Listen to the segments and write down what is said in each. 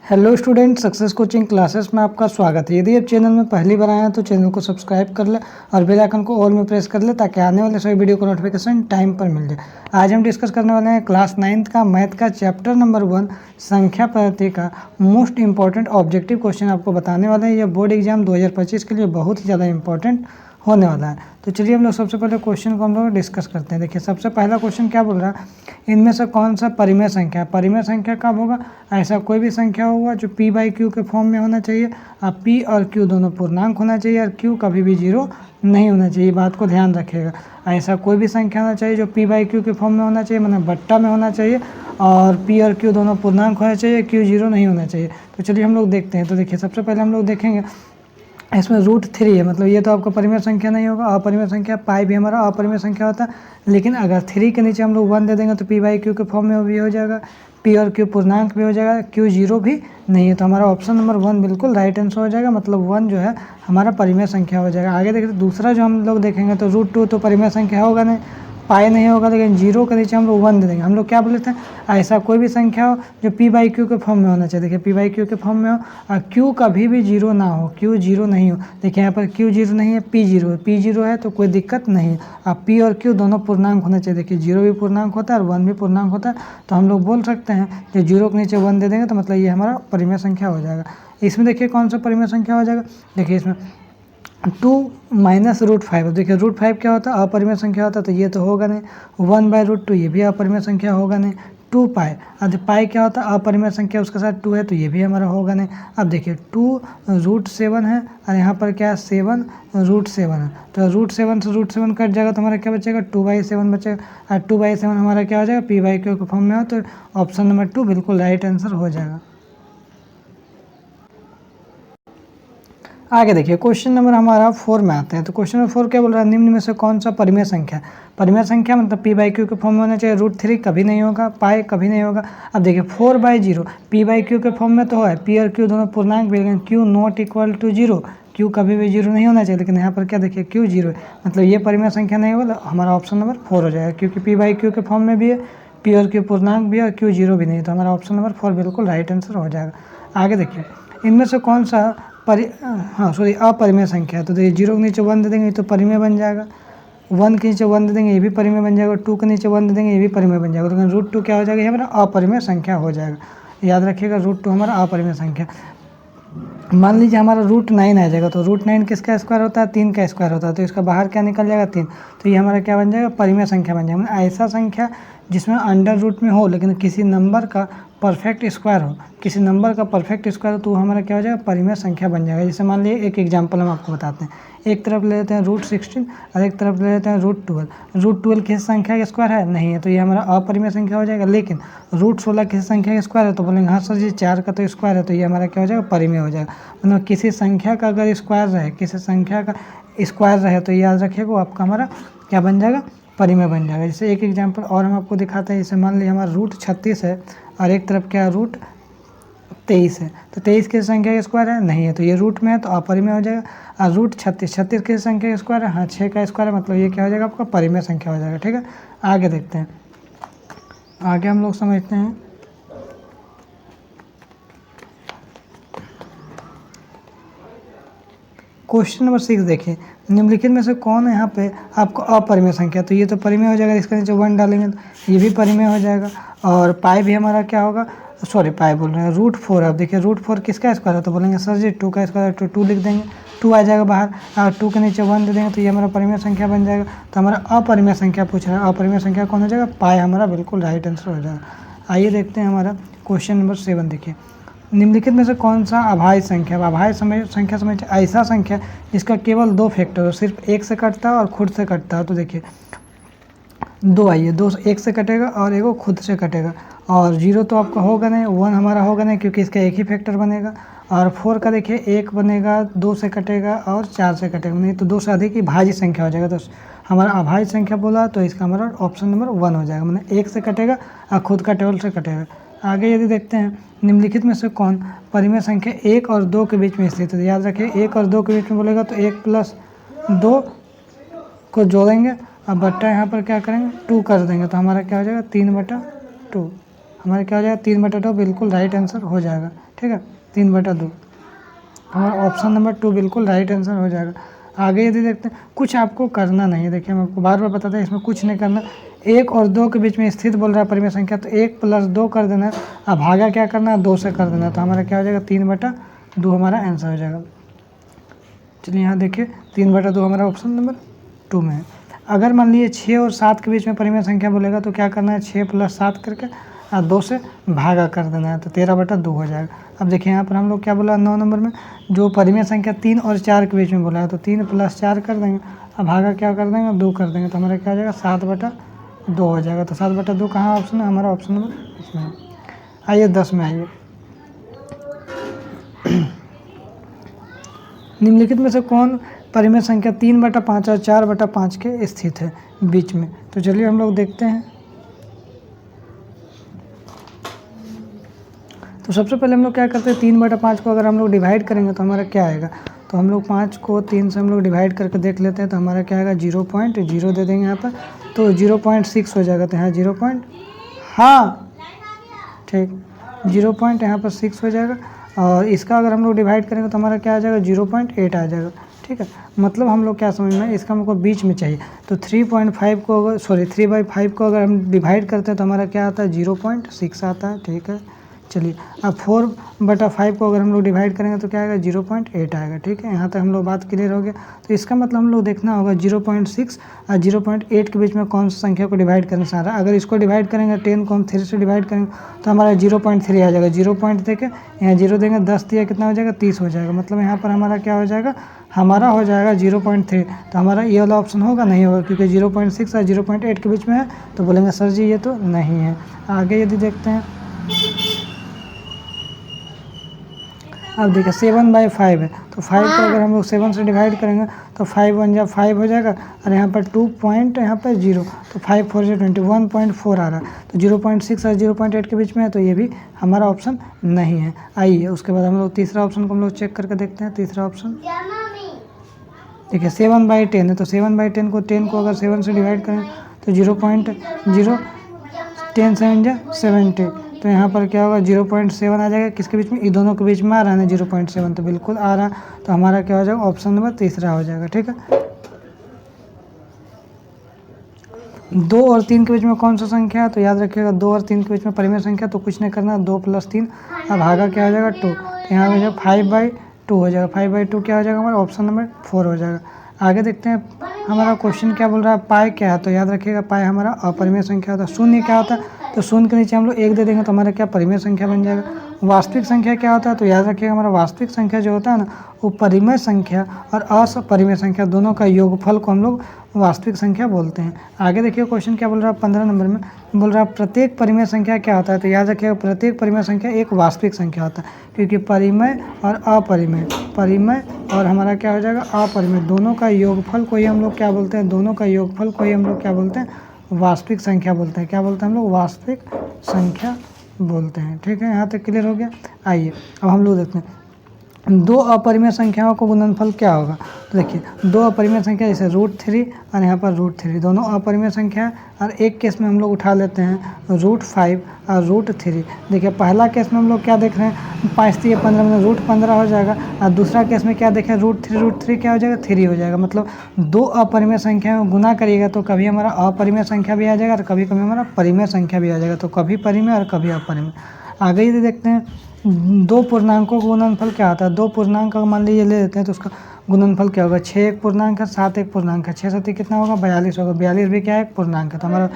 Hello student, success coaching classes में आपका स्वागत है। यदि आप चैनल में पहली बार आए हैं तो चैनल को सब्सक्राइब कर ले और बेल आइकन को ऑल में प्रेस कर ले ताकि आने वाले सभी वीडियो को नोटिफिकेशन टाइम पर मिल जाए। आज हम डिस्कस करने वाले हैं क्लास 9th का मैथ का चैप्टर नंबर 1 संख्या पद्धति का मोस्ट इंपॉर्टेंट ऑब्जेक्टिव क्वेश्चन आपको बताने वाले हैं। यह बोर्ड एग्जाम 2025 के लिए बहुत ही ज़्यादा इंपॉर्टेंट होने वाला है। तो चलिए हम लोग सबसे पहले क्वेश्चन को हम लोग डिस्कस करते हैं। देखिए सबसे पहला क्वेश्चन क्या बोल रहा है, इनमें से कौन सा परिमेय संख्या है। परिमेय संख्या कब होगा, ऐसा कोई भी संख्या होगा जो p बाई क्यू के फॉर्म में होना चाहिए। अब p और q दोनों पूर्णांक होना चाहिए और q कभी भी जीरो नहीं होना चाहिए, बात को ध्यान रखिएगा। ऐसा कोई भी संख्या होना चाहिए जो p बाई क्यू के फॉर्म में होना चाहिए, मतलब बट्टा में होना चाहिए, और p और q दोनों पूर्णांक होना चाहिए, q जीरो नहीं होना चाहिए। तो चलिए हम लोग देखते हैं। तो देखिए सबसे पहले हम लोग देखेंगे इसमें √3 है, मतलब ये तो आपका परिमेय संख्या नहीं होगा। अपरिमेय संख्या पाई भी हमारा अपरिमेय संख्या होता है, लेकिन अगर 3 के नीचे हम लोग 1 दे देंगे तो p बाई क्यू के फॉर्म में भी हो जाएगा, p और q पूर्णांक भी हो जाएगा, q जीरो भी नहीं है। तो हमारा ऑप्शन नंबर 1 बिल्कुल राइट आंसर हो जाएगा, मतलब 1 जो है हमारा परिमेय संख्या हो जाएगा। आगे देखिए दूसरा जो हम लोग देखेंगे तो √2 तो परिमेय संख्या होगा नहीं, पाई नहीं होगा, लेकिन जीरो के नीचे हम लोग 1 दे देंगे। हम लोग क्या बोले थे, ऐसा कोई भी संख्या हो जो p बाई क्यू के फॉर्म में होना चाहिए। देखिए p बाई क्यू के फॉर्म में हो और q कभी भी जीरो ना हो, q जीरो नहीं हो। देखिए यहाँ पर q जीरो नहीं है, p जीरो है। p जीरो है तो कोई दिक्कत नहीं है। अब p और q दोनों पूर्णांक होना चाहिए। देखिए जीरो भी पूर्णांक होता है और 1 भी पूर्णांक होता है, तो हम लोग बोल सकते हैं कि जीरो के नीचे 1 दे देंगे तो मतलब ये हमारा परिमेय संख्या हो जाएगा। इसमें देखिए कौन सा परिमेय संख्या हो जाएगा, देखिए इसमें 2 माइनस √5। देखिए √5 क्या होता है, अपरिमेय संख्या होता है, तो ये तो होगा नहीं। 1 बाई √2 ये भी अपरिमेय संख्या होगा नहीं। 2 पाई, अब पाई क्या होता है, अपरिमेय संख्या, उसके साथ 2 है तो ये भी हमारा होगा नहीं। अब देखिए 2 √7 है और यहाँ पर क्या है 7 √7 है, तो √7 से √7 कट जाएगा तो हमारा क्या बचेगा 2/7 बचेगा। और 2/7 हमारा क्या हो जाएगा, p बाई क्यू के फॉर्म में हो, तो ऑप्शन नंबर 2 बिल्कुल राइट आंसर हो जाएगा। आगे देखिए क्वेश्चन नंबर हमारा 4 में आते हैं। तो क्वेश्चन नंबर 4 क्या बोल रहा है, निम्न में से कौन सा परिमेय संख्या। परिमेय संख्या मतलब p बाई क्यू के फॉर्म में होना चाहिए। √3 कभी नहीं होगा, पाई कभी नहीं होगा। अब देखिए 4/0 p बाई क्यू के फॉर्म में तो है, p और q दोनों पूर्णांक भी, लेकिन q not equal to zero, q कभी भी जीरो नहीं होना चाहिए। लेकिन यहाँ पर क्या देखिए q जीरो है, मतलब ये परिमेय संख्या नहीं होगा, हमारा ऑप्शन नंबर 4 हो जाएगा, क्योंकि p बाई क्यू के फॉर्म में भी है, p और q पूर्णांक भी है और q जीरो भी नहीं, तो हमारा ऑप्शन नंबर 4 बिल्कुल राइट आंसर हो जाएगा। आगे देखिए इनमें से कौन सा अपरिमेय संख्या है। तो देखिए 0 के नीचे 1 दे देंगे तो परिमेय बन जाएगा, 1 के नीचे 1 दे देंगे ये भी परिमेय बन जाएगा, 2 के नीचे 1 दे देंगे ये भी परिमेय बन जाएगा। तो √2 क्या हो जाएगा, ये हमारा अपरिमेय संख्या हो जाएगा। याद रखिएगा √2 हमारा अपरिमेय संख्या। मान लीजिए हमारा √9 आ जाएगा, तो √9 किसका स्क्वायर होता है, 3 का स्क्वायर होता है, तो इसका बाहर क्या निकल जाएगा 3, तो ये हमारा क्या बन जाएगा, परिमेय संख्या बन जाएगा। मतलब ऐसा संख्या जिसमें अंडर रूट में हो लेकिन किसी नंबर का परफेक्ट स्क्वायर हो, किसी नंबर का परफेक्ट स्क्वायर हो, तो हमारा क्या हो जाएगा, परिमेय संख्या बन जाएगा। जैसे मान लीजिए एक एग्जांपल हम आपको बताते हैं, एक तरफ ले लेते हैं √16 और एक तरफ ले लेते हैं √12। √12 किसी संख्या का स्क्वायर है नहीं है, तो ये हमारा अपरिमेय संख्या हो जाएगा। लेकिन √16 किसी संख्या का स्क्वायर है, तो बोलेंगे हाँ सर जी 4 का तो स्क्वायर है, तो ये हमारा क्या हो जाएगा, परिमेय हो जाएगा। मतलब किसी संख्या का अगर स्क्वायर रहे, किसी संख्या का स्क्वायर रहे, तो याद रखिएगा वो आपका हमारा क्या बन जाएगा, परिमेय बन जाएगा। जैसे एक एग्जांपल और हम आपको दिखाते हैं, जैसे मान लीजिए हमारा √36 है और एक तरफ क्या √23 है, तो 23 किस संख्या का स्क्वायर है नहीं है, तो ये रूट में है तो अपरिमेय हो जाएगा। और √36 किस संख्या का स्क्वायर है, हाँ 6 का स्क्वायर है, मतलब ये क्या हो जाएगा, आपका परिमेय संख्या हो जाएगा। ठीक है, आगे देखते हैं, आगे हम लोग समझते हैं। क्वेश्चन नंबर 6 देखिए, निम्नलिखित में से कौन है यहाँ पे आपको अपरिमेय संख्या, तो ये तो परिमेय हो जाएगा, इसके नीचे 1 डालेंगे तो ये भी परिमेय हो जाएगा। और पाई भी हमारा क्या होगा, सॉरी पाई बोल रहे हैं, √4। अब देखिए √4 किसका स्क्वायर है, तो बोलेंगे सर जी 2 का स्क्वायर, तो 2 लिख देंगे, 2 आ जाएगा बाहर, और 2 के नीचे 1 दे देंगे तो ये हमारा परिमेय संख्या बन जाएगा। तो हमारा अपरिमेय संख्या पूछ रहा है, अपरिमेय संख्या कौन हो जाएगा, पाई हमारा बिल्कुल राइट आंसर हो जाएगा। आइए देखते हैं हमारा क्वेश्चन नंबर 7 देखिए, निम्नलिखित में से कौन सा अभाज्य संख्या, अभाज्य संख्या समझ ऐसा संख्या जिसका केवल 2 फैक्टर हो, सिर्फ 1 से कटता है और खुद से कटता है। तो देखिए 2 आइए, 2 1 से कटेगा और एगो खुद से कटेगा, और 0 तो आपका होगा नहीं, 1 हमारा होगा नहीं क्योंकि इसका एक ही फैक्टर बनेगा। और 4 का देखिए 1 बनेगा, 2 से कटेगा और 4 से कटेगा, नहीं तो 2 से अधिक ही भाज्य संख्या हो जाएगा। तो हमारा अभाज्य संख्या बोला तो इसका हमारा ऑप्शन नंबर 1 हो जाएगा, मतलब 1 से कटेगा और खुद का टेबल से कटेगा। आगे यदि देखते हैं, निम्नलिखित में से कौन परिमेय संख्या 1 और 2 के बीच में स्थित है। याद रखिए 1 और 2 के बीच में बोलेगा तो 1 + 2 को जोड़ेंगे और बट्टा यहाँ पर क्या करेंगे 2 कर देंगे, तो हमारा क्या हो जाएगा 3/2। हमारा क्या हो जाएगा 3/2 बिल्कुल राइट आंसर हो जाएगा। ठीक है, 3/2 हमारा ऑप्शन नंबर 2 बिल्कुल राइट आंसर हो जाएगा। आगे यदि देखते हैं, कुछ आपको करना नहीं है। देखिए हम आपको बार बार बताते हैं इसमें कुछ नहीं करना। 1 और 2 के बीच में स्थित बोल रहा है परिमेय संख्या, तो 1 + 2 कर देना है। अब भागा क्या करना है, 2 से कर देना है। तो हमारा क्या हो जाएगा 3/2 हमारा आंसर हो जाएगा। चलिए यहाँ देखिए 3/2 हमारा ऑप्शन नंबर 2 में है। अगर मान लीजिए 6 और 7 के बीच में परिमेय संख्या बोलेगा तो क्या करना है, 6 + 7 करके और 2 से भागा कर देना है, तो 13/2 हो जाएगा। अब देखिए यहाँ पर हम लोग क्या बोला 9 नंबर में, जो परिमेय संख्या 3 और 4 के बीच में बोला है, तो 3 + 4 कर देंगे। अब भागा क्या कर देंगे, 2 कर देंगे, तो हमारा क्या हो जाएगा 7/2 हो जाएगा। तो 7/2 कहाँ ऑप्शन है, हमारा ऑप्शन नंबर इसमें है। आइए 10 में आइए। निम्नलिखित में से कौन परिमेय संख्या 3/5 और 4/5 के स्थित है बीच में। तो चलिए हम लोग देखते हैं। तो सबसे पहले हम लोग क्या करते हैं, 3/5 को अगर हम लोग डिवाइड करेंगे तो हमारा क्या आएगा, तो हम लोग 5 को 3 से हम लोग डिवाइड करके देख लेते हैं। तो हमारा क्या आएगा 0.0 दे देंगे यहाँ पर, तो 0.6 हो जाएगा। तो यहाँ 0. हाँ ठीक, 0. यहाँ पर 6 हो जाएगा। और इसका अगर हम लोग डिवाइड करेंगे तो हमारा क्या आ जाएगा 0.8 आ जाएगा। ठीक है, मतलब हम लोग क्या समझ में, इसका हमको बीच में चाहिए। तो 3.5 को अगर 3/5 को अगर हम डिवाइड करते हैं तो हमारा क्या आता है 0.6 आता है। ठीक है, चलिए अब 4/5 को अगर हम लोग डिवाइड करेंगे तो क्या आएगा 0.8 आएगा। ठीक है, यहाँ तक हम लोग बात क्लियर हो गया। तो इसका मतलब हम लोग देखना होगा 0.6 और 0.8 के बीच में कौन सी संख्या को डिवाइड करना चाह रहा है। अगर इसको डिवाइड करेंगे 10 को हम 3 से डिवाइड करेंगे तो हमारा 0.3 आ जाएगा। 0 पॉइंट देके यहाँ 0 देंगे, 10 दिया कितना हो जाएगा 30 हो जाएगा। मतलब यहाँ पर हमारा क्या हो जाएगा, हमारा हो जाएगा 0.3। तो हमारा ये वाला ऑप्शन होगा, नहीं होगा, क्योंकि 0.6 और 0.8 के बीच में है। तो बोलेंगे सर जी ये तो नहीं है। आगे यदि देखते हैं, अब देखिए 7/5 है, तो 5 को अगर हम लोग 7 से डिवाइड करेंगे तो 5 1 जा 5 हो जाएगा। और यहाँ पर 2 पॉइंट यहाँ पर 0, तो 5 4 20, 1.4 आ रहा है। तो 0.6 और 0.8 के बीच में है, तो ये भी हमारा ऑप्शन नहीं है। आइए उसके बाद हम लोग तीसरा ऑप्शन को हम लोग चेक करके देखते हैं। तीसरा ऑप्शन देखिए 7/10 है, तो 7/10 को 10 को अगर 7 से डिवाइड करें तो 0.0, 10 7 जा 70। तो यहाँ पर क्या होगा 0.7 आ जाएगा। किसके बीच में, इन दोनों के बीच में आ रहा है ना 0.7, तो बिल्कुल आ रहा है। तो हमारा क्या हो जाएगा ऑप्शन नंबर तीसरा हो जाएगा। ठीक है, 2 और 3 के बीच में कौन सा संख्या है, तो याद रखिएगा 2 और 3 के बीच में परिमेय संख्या, तो कुछ नहीं करना, 2 + 3। अब भागा क्या हो जाएगा 2, तो यहाँ पे 5/2 हो जाएगा। 5/2 क्या हो जाएगा, हमारा ऑप्शन नंबर 4 हो जाएगा। आगे देखते हैं हमारा क्वेश्चन क्या बोल रहा है, पाई क्या है। तो याद रखिएगा पाई हमारा अपरिमेय संख्या होता है। शून्य क्या होता है, तो शून्य के नीचे हम लोग 1 दे देंगे तो हमारा क्या परिमेय संख्या बन जाएगा। वास्तविक संख्या क्या होता है, तो याद रखिएगा हमारा वास्तविक संख्या जो होता है ना, वो परिमेय संख्या और अपरिमेय संख्या दोनों का योगफल को हम लोग वास्तविक संख्या बोलते हैं। आगे देखिए क्वेश्चन क्या बोल रहा है 15 नंबर में, बोल रहा है प्रत्येक परिमेय संख्या क्या होता है। तो याद रखिएगा प्रत्येक परिमेय संख्या एक वास्तविक संख्या होता है, क्योंकि परिमेय और अपरिमेय, परिमेय और हमारा क्या हो जाएगा अपरिमेय, दोनों का योगफल को ही हम लोग क्या बोलते हैं, दोनों का योगफल को ही हम लोग क्या बोलते हैं, वास्तविक संख्या बोलते हैं। क्या बोलते हैं हम लोग, वास्तविक संख्या बोलते हैं। ठीक है, यहाँ तक क्लियर हो गया। आइए अब हम लोग देखते हैं दो अपरिमेय संख्याओं को गुणनफल क्या होगा। तो देखिए दो अपरिमेय संख्या जैसे √3 और यहाँ पर √3 दोनों अपरिमेय संख्या है, और एक केस में हम लोग उठा लेते हैं √5 और √3। देखिए पहला केस में हम लोग क्या देख रहे हैं 5 3 15 में √15 हो जाएगा, और दूसरा केस में क्या देखें √3 क्या हो जाएगा 3 हो जाएगा। मतलब दो अपरिमेय संख्या में गुना करिएगा तो कभी हमारा अपरिमेय संख्या भी आ जाएगा और कभी कभी हमारा परिमेय संख्या भी आ जाएगा। तो कभी परिमेय और कभी अपरिमेय। आगे यदि देखते हैं दो पूर्णांकों का गुणनफल क्या होता है। दो पूर्णांक अगर मान लीजिए ले लेते हैं तो उसका गुणनफल क्या होगा, 6 एक पूर्णांक है, 7 एक पूर्णांक है, 6 7 कितना होगा 42 होगा। 42 भी क्या है एक पूर्णांक है। तो हमारा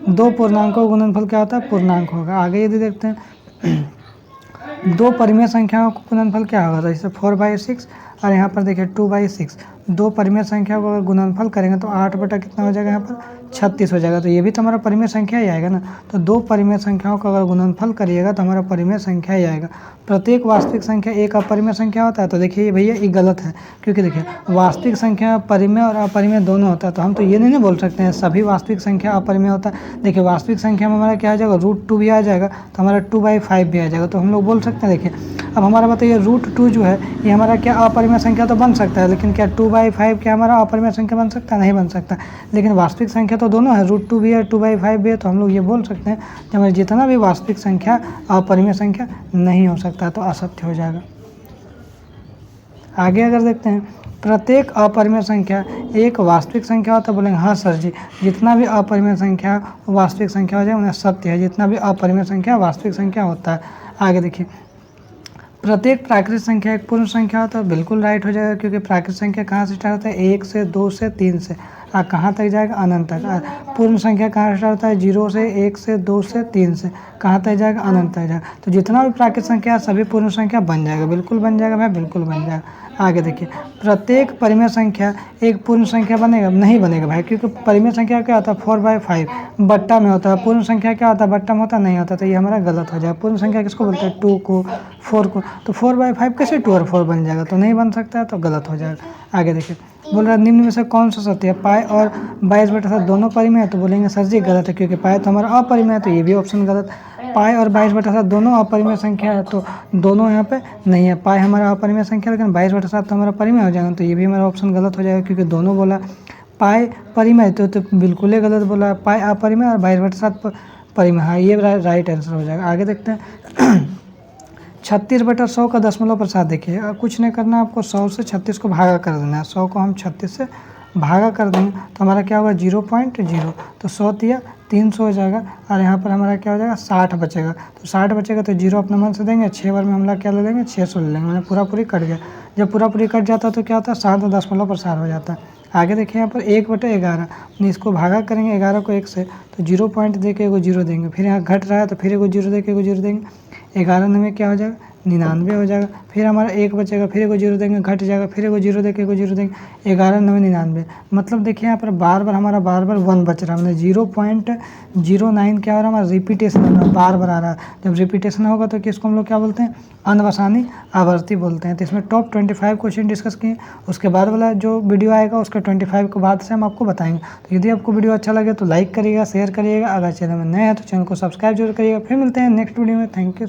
दो पूर्णांकों का गुणनफल क्या होता है, पूर्णांक होगा। आगे यदि देखते हैं दो परिमेय संख्याओं का गुणनफल क्या होगा, जैसे 4/6 और यहाँ पर देखिए 2/6। दो परिमेय संख्या को अगर गुणनफल करेंगे तो 8 बटा कितना हो जाएगा, यहाँ पर 36 हो जाएगा। तो ये भी तो हमारा परिमेय संख्या ही आएगा ना। तो दो परिमेय संख्याओं का अगर गुणनफल करिएगा तो हमारा परिमेय संख्या ही आएगा। प्रत्येक वास्तविक संख्या एक अपरिमेय संख्या होता है। तो देखिए भैया ये गलत है, क्योंकि देखिए वास्तविक संख्या परिमेय और अपरिमेय दोनों होता है। तो हम तो ये नहीं बोल सकते हैं सभी वास्तविक संख्या अपरिमेय होता है। देखिए वास्तविक संख्या में हमारा क्या आ जाएगा √2 भी आ जाएगा, तो हमारा 2/5 भी आ जाएगा। तो हम लोग बोल सकते हैं देखिए अब हमारा बताइए √2 जो है ये हमारा क्या अपरिमेय संख्या तो बन सकता है, लेकिन क्या 2/5 क्या हमारा अपरिमेय संख्या बन सकता है? नहीं बन सकता। लेकिन वास्तविक संख्या तो दोनों है, √2 भी है 2/5 भी है, तो हम लोग ये बोल सकते हैं कि हमारे जितना भी वास्तविक संख्या अपरिमेय संख्या नहीं हो सकता, तो असत्य हो जाएगा। आगे अगर देखते हैं, प्रत्येक अपरिमेय संख्या एक वास्तविक संख्या होता है, बोलेंगे हाँ सर जी, जितना भी अपरिमेय संख्या वास्तविक संख्या हो जाए उन्हें सत्य है, जितना भी अपरिमेय संख्या वास्तविक संख्या होता है। आगे देखिए, प्रत्येक प्राकृतिक संख्या एक पूर्ण संख्या होता है, बिल्कुल राइट हो जाएगा, क्योंकि प्राकृतिक संख्या कहाँ से स्टार्ट होता है? 1 से 2 से 3 से, और कहाँ तक जाएगा? अनंत तक। पूर्ण संख्या कहाँ से स्टार्ट होता है? 0 से 1 से 2 से 3 से, कहाँ तक जाएगा? अनंत तक जाएगा। तो जितना भी प्राकृतिक संख्या है सभी पूर्ण संख्या बन जाएगा, बिल्कुल बन जाएगा भाई, बिल्कुल बन जाएगा। आगे देखिए, प्रत्येक परिमेय संख्या एक पूर्ण संख्या बनेगा? नहीं बनेगा भाई, क्योंकि परिमेय संख्या क्या होता है? 4/5 बट्टा में होता है। पूर्ण संख्या क्या होता है? बट्टा में होता नहीं होता, तो ये हमारा गलत हो जाएगा। पूर्ण संख्या किसको बोलते हैं? 2 को, 4 को। तो 4/5 कैसे 2 और 4 बन जाएगा? तो नहीं बन सकता है, तो गलत हो जाएगा। आगे देखिए, बोल रहा निम्न में से कौन सा सत्य है? पाई और 22/7 दोनों परिमेय है, तो बोलेंगे सर जी गलत है, क्योंकि पाई तो हमारा अपरिमेय है, तो ये भी ऑप्शन गलत। पाई और 22/7 दोनों अपरिमेय संख्या है, तो दोनों यहाँ पे नहीं है। पाई हमारा अपरिमेय संख्या, लेकिन 22/7 तो हमारा परिमेय हो जाएगा, तो ये भी हमारा ऑप्शन गलत हो जाएगा, क्योंकि दोनों बोला। पाई परिमेय तो बिल्कुल ही गलत बोला। पाई अपरिमेय और 22/7 परिमेय, हाँ ये राइट आंसर हो जाएगा। आगे देखते हैं 36/100 का दशमलव प्रसाद। देखिए कुछ नहीं करना, आपको 100 से 36 को भागा कर देना है। 100 को हम 36 से भागा कर देंगे तो हमारा क्या होगा? 0.0, तो 100 तिया 300 हो जाएगा, और यहाँ पर हमारा क्या हो जाएगा? 60 बचेगा। तो 60 बचेगा तो 0 अपने मन से देंगे, 6 बार में हम लोग क्या ले लेंगे? 600 ले लेंगे, मैंने पूरा पूरी कट गया। जब पूरा पूरी कट जाता है तो क्या होता है? 7 दशमलव प्रसार हो जाता है। आगे देखिए यहाँ पर 1/11, इसको भागा करेंगे 11 को 1 से, तो 0 पॉइंट दे के एगो 0 देंगे, फिर यहाँ घट रहा है तो फिर एगो 0 दे के एगो 0 देंगे, 11 में क्या हो जाएगा? 99 हो जाएगा। फिर हमारा 1 बचेगा, फिर एगो 0 देंगे, घट जाएगा, फिर एगो 0 दे के एगो 0 देंगे, 11 9 99। मतलब देखिए यहाँ पर बार बार हमारा 1 बच रहा है, मतलब 0.09 क्या हो रहा है? हमारा रिपीटेशन हो रहा है, बार बार आ रहा है। जब रिपीटेशन होगा तो किसको हम लोग क्या बोलते हैं? अनवसानी आवर्ती बोलते हैं। तो इसमें टॉप 25 क्वेश्चन डिस्कस किए, उसके बाद वाला जो वीडियो आएगा उसका 25 के बाद से हम आपको बताएंगे। तो यदि आपको वीडियो अच्छा लगे तो लाइक करिएगा, शेयर करिएगा, अगर चैनल में नए हैं तो चैनल को सब्सक्राइब जरूर करिएगा। फिर मिलते हैं नेक्स्ट वीडियो में। Thank you.